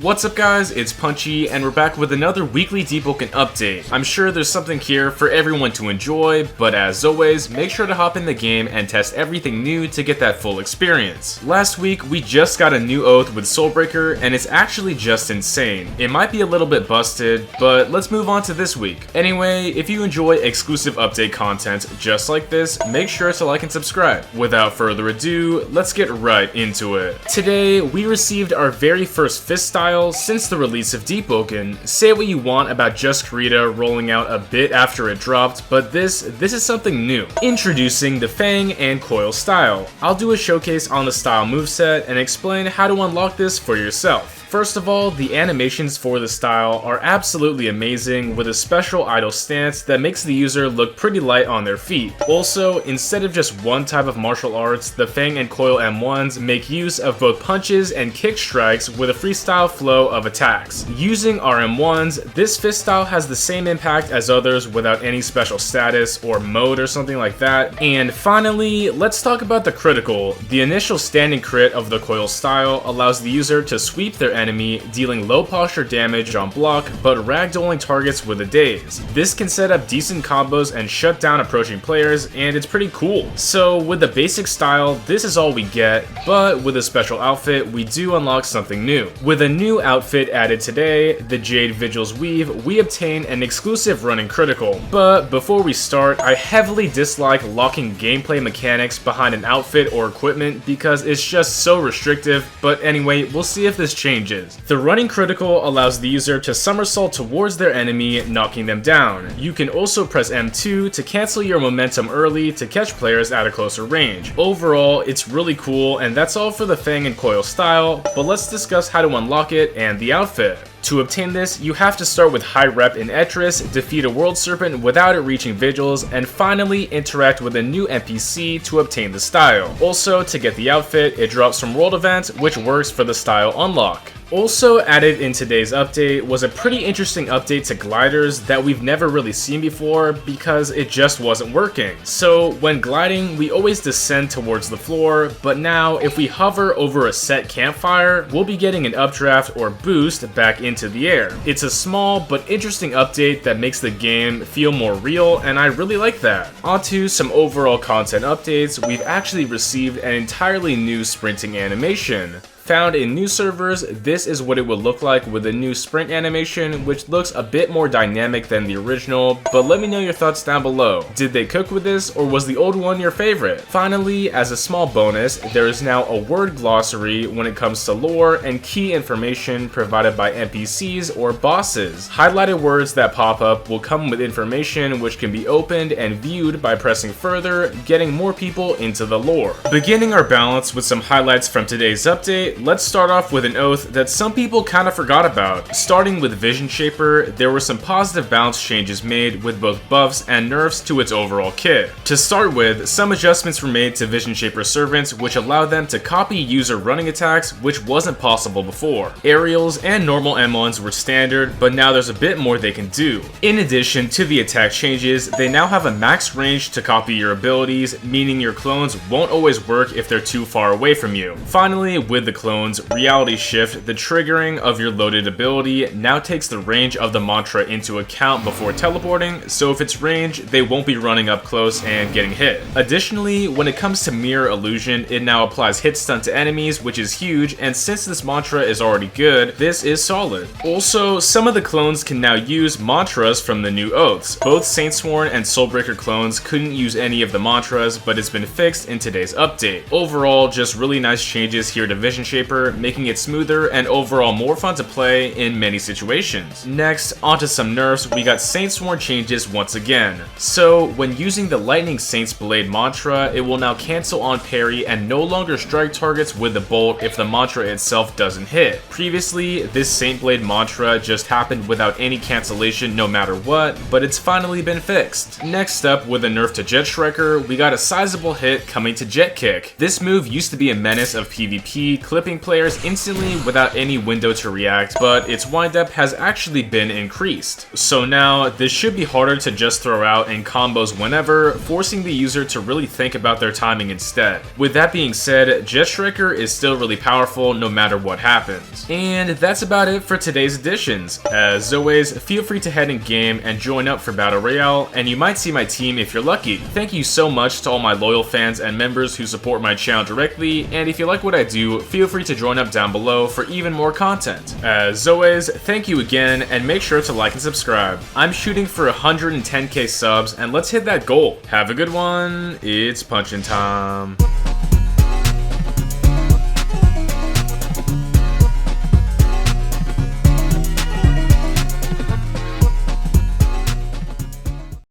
What's up guys, it's Punchy, and we're back with another weekly Deepwoken update. I'm sure there's something here for everyone to enjoy, but as always, make sure to hop in the game and test everything new to get that full experience. Last week, we just got a new oath with Soulbreaker, and it's actually just insane. It might be a little bit busted, but let's move on to this week. Anyway, if you enjoy exclusive update content just like this, make sure to like and subscribe. Without further ado, let's get right into it. Today, we received our very first fist style since the release of Deepwoken. Say what you want about Just Kurita rolling out a bit after it dropped, but this is something new. Introducing the Fang and Coil style. I'll do a showcase on the style moveset and explain how to unlock this for yourself. First of all, the animations for the style are absolutely amazing, with a special idle stance that makes the user look pretty light on their feet. Also, instead of just one type of martial arts, the Fang and Coil M1s make use of both punches and kick strikes with a freestyle flow of attacks. Using our M1s, this fist style has the same impact as others without any special status or mode or something like that. And finally, let's talk about the critical. The initial standing crit of the Coil style allows the user to sweep their enemy, dealing low posture damage on block, but ragdolling targets with a daze. This can set up decent combos and shut down approaching players, and it's pretty cool. So with the basic style, this is all we get, but with a special outfit, we do unlock something new. With a new outfit added today, the Jade Vigil's Weave, we obtain an exclusive running critical. But before we start, I heavily dislike locking gameplay mechanics behind an outfit or equipment because it's just so restrictive, but anyway, we'll see if this changes. The running critical allows the user to somersault towards their enemy, knocking them down. You can also press M2 to cancel your momentum early to catch players at a closer range. Overall, it's really cool, and that's all for the Fang and Coil style, but let's discuss how to unlock it and the outfit. To obtain this, you have to start with high rep in Etris, defeat a World Serpent without it reaching Vigils, and finally interact with a new NPC to obtain the style. Also, to get the outfit, it drops from World Event, which works for the style unlock. Also added in today's update was a pretty interesting update to gliders that we've never really seen before because it just wasn't working. So when gliding, we always descend towards the floor, but now if we hover over a set campfire, we'll be getting an updraft or boost back into the air. It's a small but interesting update that makes the game feel more real, and I really like that. Onto some overall content updates, we've actually received an entirely new sprinting animation. Found in new servers, this is what it would look like with a new sprint animation, which looks a bit more dynamic than the original, but let me know your thoughts down below. Did they cook with this, or was the old one your favorite? Finally, as a small bonus, there is now a word glossary when it comes to lore and key information provided by NPCs or bosses. Highlighted words that pop up will come with information which can be opened and viewed by pressing further, getting more people into the lore. Beginning our balance with some highlights from today's update, let's start off with an oath that some people kind of forgot about. Starting with VISIONSHAPER, there were some positive balance changes made with both buffs and nerfs to its overall kit. To start with, some adjustments were made to VISIONSHAPER servants which allowed them to copy user running attacks, which wasn't possible before. Aerials and normal M1s were standard, but now there's a bit more they can do. In addition to the attack changes, they now have a max range to copy your abilities, meaning your clones won't always work if they're too far away from you. Finally, with the clones, Reality Shift, the triggering of your loaded ability, now takes the range of the mantra into account before teleporting, so if it's range, they won't be running up close and getting hit. Additionally, when it comes to Mirror Illusion, it now applies hit stun to enemies, which is huge, and since this mantra is already good, this is solid. Also, some of the clones can now use mantras from the new oaths. Both Saintsworn and Soulbreaker clones couldn't use any of the mantras, but it's been fixed in today's update. Overall, just really nice changes here to VISIONSHAPER, making it smoother and overall more fun to play in many situations. Next, onto some nerfs, we got Saintsworn changes once again. So, when using the Lightning SAINTSBLADE mantra, it will now cancel on parry and no longer strike targets with the bolt if the mantra itself doesn't hit. Previously, this SAINTBLADE mantra just happened without any cancellation no matter what, but it's finally been fixed. Next up, with a nerf to JETSTRIKER, we got a sizable hit coming to Jet Kick. This move used to be a menace of PvP, clip clipping players instantly without any window to react, but its windup has actually been increased. So now, this should be harder to just throw out in combos whenever, forcing the user to really think about their timing instead. With that being said, JETSTRIKER is still really powerful no matter what happens. And that's about it for today's editions. As always, feel free to head in game and join up for Battle Royale, and you might see my team if you're lucky. Thank you so much to all my loyal fans and members who support my channel directly, and if you like what I do, feel free to join up down below for even more content. As always, thank you again, and make sure to like and subscribe. I'm shooting for 110k subs, and let's hit that goal. Have a good one. It's punching time.